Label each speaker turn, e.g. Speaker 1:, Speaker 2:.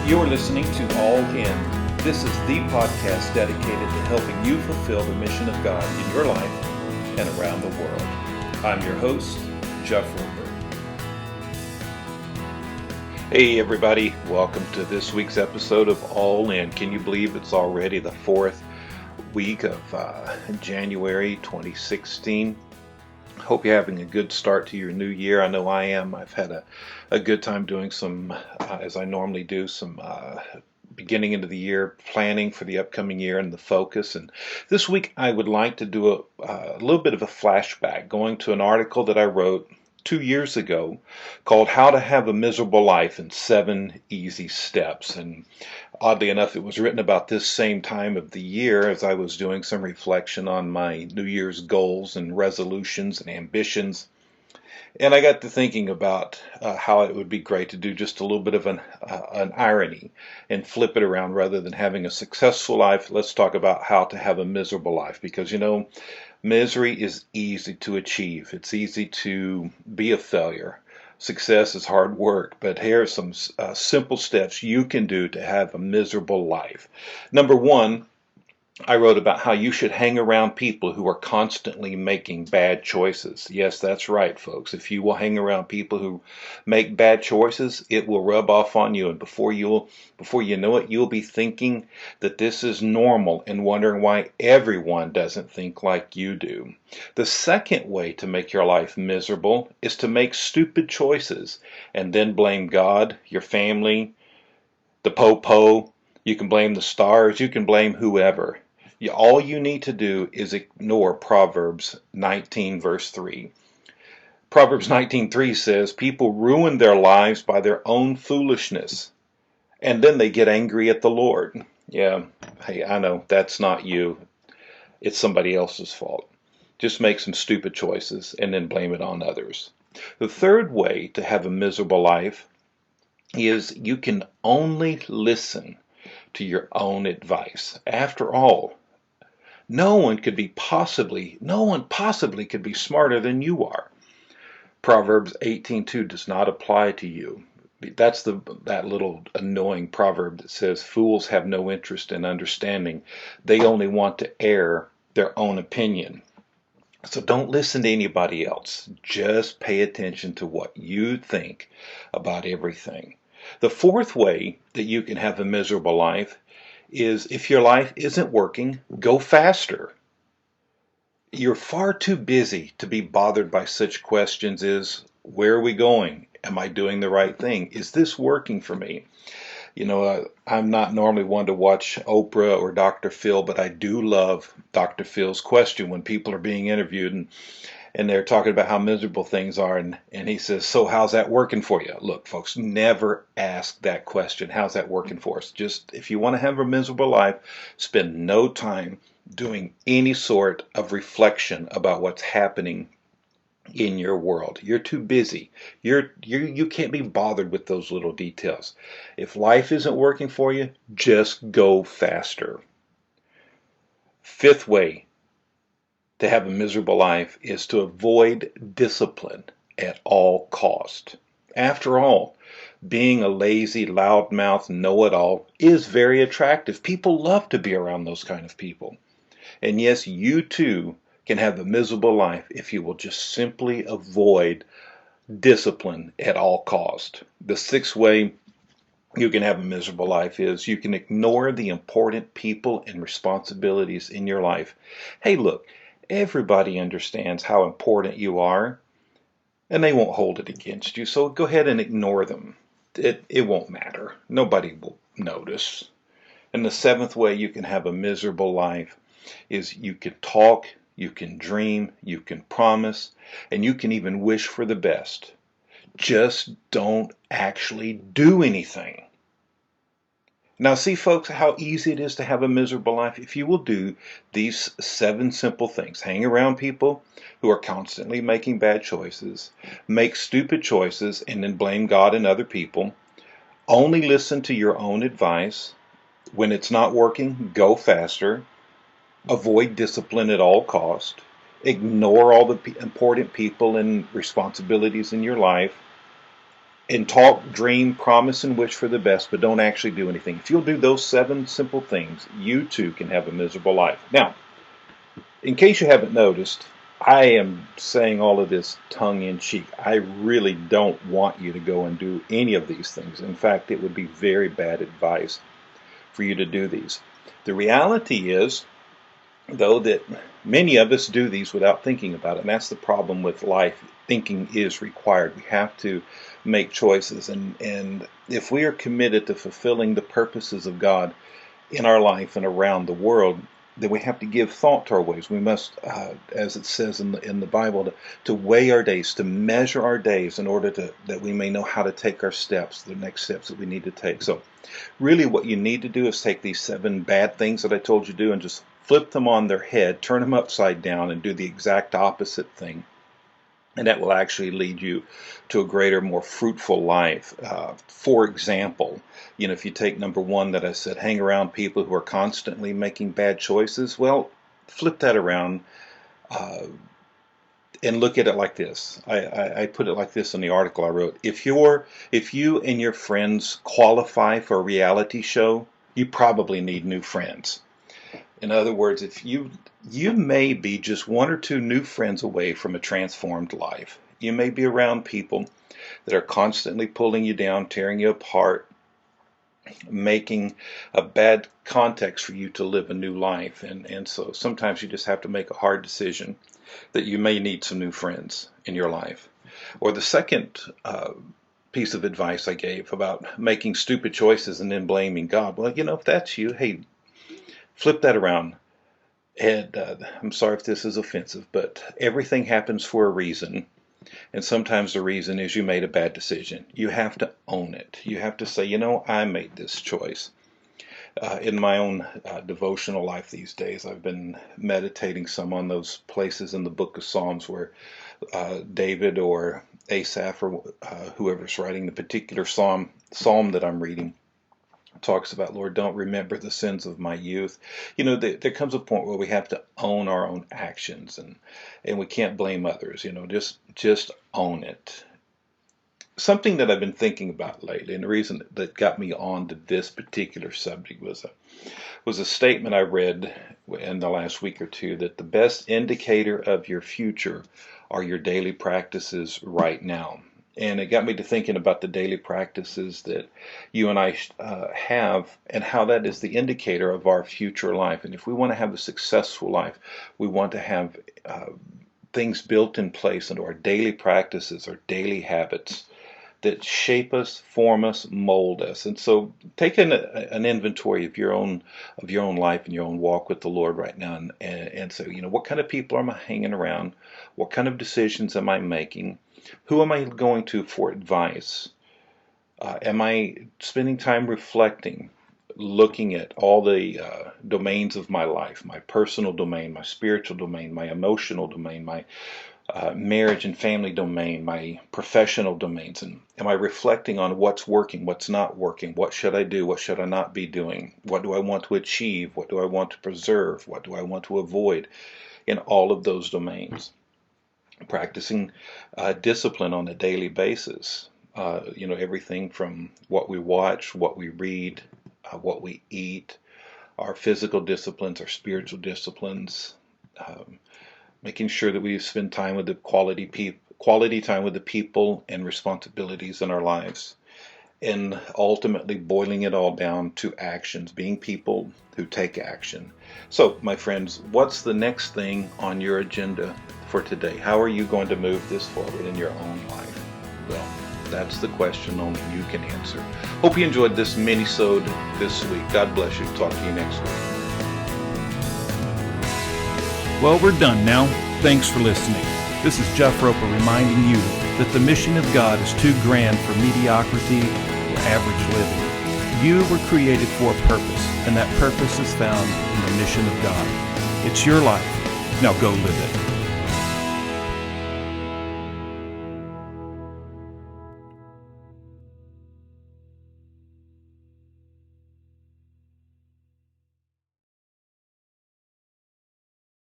Speaker 1: You're listening to All In. This is the podcast dedicated to helping you fulfill the mission of God in your life and around the world. I'm your host, Jeff Roper. Hey everybody, welcome to this week's episode of All In. Can you believe it's already the fourth week of January 2016? Hope you're having a good start to your new year. I know I am. I've had a good time doing some, as I normally do, some beginning into the year planning for the upcoming year and the focus. And this week I would like to do a little bit of a flashback, going to an article that I wrote 2 years ago called How to Have a Miserable Life in 7 Easy Steps. And oddly enough, it was written about this same time of the year as I was doing some reflection on my New Year's goals and resolutions and ambitions. And I got to thinking about how it would be great to do just a little bit of an irony and flip it around. Rather than having a successful life, let's talk about how to have a miserable life. Because, you know, misery is easy to achieve. It's easy to be a failure. Success is hard work, but here are some simple steps you can do to have a miserable life. Number one, I wrote about how you should hang around people who are constantly making bad choices. Yes, that's right, folks. If you will hang around people who make bad choices, it will rub off on you. And before you know it, you'll be thinking that this is normal and wondering why everyone doesn't think like you do. The second way to make your life miserable is to make stupid choices and then blame God, your family, the po-po. You can blame the stars. You can blame whoever. All you need to do is ignore Proverbs 19 verse 3. Proverbs 19:3 says, people ruin their lives by their own foolishness, and then they get angry at the Lord. Yeah, hey, I know, that's not you. It's somebody else's fault. Just make some stupid choices and then blame it on others. The third way to have a miserable life is you can only listen to your own advice. After all, no one possibly could be smarter than you are. Proverbs 18:2 does not apply to you. That's that little annoying proverb that says fools have no interest in understanding. They only want to air their own opinion. So don't listen to anybody else. Just pay attention to what you think about everything. The fourth way that you can have a miserable life is if your life isn't working, go faster. You're far too busy to be bothered by such questions as, where are we going? Am I doing the right thing? Is this working for me? You know, I'm not normally one to watch Oprah or Dr. Phil, but I do love Dr. Phil's question when people are being interviewed and they're talking about how miserable things are, and he says, so how's that working for you? Look, folks, never ask that question. How's that working for us? Just, if you want to have a miserable life, spend no time doing any sort of reflection about what's happening in your world. You're too busy. You can't be bothered with those little details. If life isn't working for you, just go faster. Fifth way to have a miserable life is to avoid discipline at all cost. After all, being a lazy, loudmouth, know-it-all is very attractive. People love to be around those kind of people. And yes, you too can have a miserable life if you will just simply avoid discipline at all cost. The sixth way you can have a miserable life is you can ignore the important people and responsibilities in your life. Hey, look, everybody understands how important you are, and they won't hold it against you, so go ahead and ignore them. It won't matter. Nobody will notice. And the seventh way you can have a miserable life is you can talk, you can dream, you can promise, and you can even wish for the best. Just don't actually do anything. Now see, folks, how easy it is to have a miserable life if you will do these 7 simple things. Hang around people who are constantly making bad choices, make stupid choices, and then blame God and other people. Only listen to your own advice. When it's not working, go faster. Avoid discipline at all cost. Ignore all the important people and responsibilities in your life. and talk, dream, promise, and wish for the best, but don't actually do anything. If you'll do those 7 simple things, you too can have a miserable life. Now, in case you haven't noticed, I am saying all of this tongue-in-cheek. I really don't want you to go and do any of these things. In fact, it would be very bad advice for you to do these. The reality is, though, that many of us do these without thinking about it, and that's the problem with life. Thinking is required. We have to make choices, and if we are committed to fulfilling the purposes of God in our life and around the world, then we have to give thought to our ways. We must, as it says in the Bible, to weigh our days, to measure our days in order that we may know how to take our steps, the next steps that we need to take. So really what you need to do is take these 7 bad things that I told you to do and just flip them on their head, turn them upside down, and do the exact opposite thing. And that will actually lead you to a greater, more fruitful life. For example, if you take number 1 that I said, hang around people who are constantly making bad choices, well, flip that around and look at it like this. I put it like this in the article I wrote. If you and your friends qualify for a reality show, you probably need new friends. In other words, if you may be just 1 or 2 new friends away from a transformed life. You may be around people that are constantly pulling you down, tearing you apart, making a bad context for you to live a new life. And so sometimes you just have to make a hard decision that you may need some new friends in your life. Or the second piece of advice I gave about making stupid choices and then blaming God. Well, if that's you, hey, flip that around. And I'm sorry if this is offensive, but everything happens for a reason. And sometimes the reason is you made a bad decision. You have to own it. You have to say, I made this choice. In my own devotional life these days, I've been meditating some on those places in the book of Psalms where David or Asaph or whoever's writing the particular psalm that I'm reading talks about, Lord, don't remember the sins of my youth. There comes a point where we have to own our own actions, and we can't blame others. Just own it. Something that I've been thinking about lately, and the reason that got me on to this particular subject was a statement I read in the last week or two, that the best indicator of your future are your daily practices right now. And it got me to thinking about the daily practices that you and I have, and how that is the indicator of our future life. And if we want to have a successful life, we want to have things built in place into our daily practices, our daily habits that shape us, form us, mold us. And so take an inventory of your own life and your own walk with the Lord right now, and so, what kind of people am I hanging around? What kind of decisions am I making? Who am I going to for advice? Am I spending time reflecting, looking at all the domains of my life, my personal domain, my spiritual domain, my emotional domain, my marriage and family domain, my professional domains, and am I reflecting on what's working, what's not working, what should I do, what should I not be doing, what do I want to achieve, what do I want to preserve, what do I want to avoid in all of those domains? Practicing discipline on a daily basis, everything from what we watch, what we read, what we eat, our physical disciplines, our spiritual disciplines, making sure that we spend time with the quality time with the people and responsibilities in our lives, and ultimately boiling it all down to actions, being people who take action. So, my friends, what's the next thing on your agenda for today? How are you going to move this forward in your own life? Well, that's the question only you can answer. Hope you enjoyed this mini-sode this week. God bless you. Talk to you next week.
Speaker 2: Well, we're done now. Thanks for listening. This is Jeff Roper reminding you that the mission of God is too grand for mediocrity or average living. You were created for a purpose, and that purpose is found in the mission of God. It's your life. Now go live it.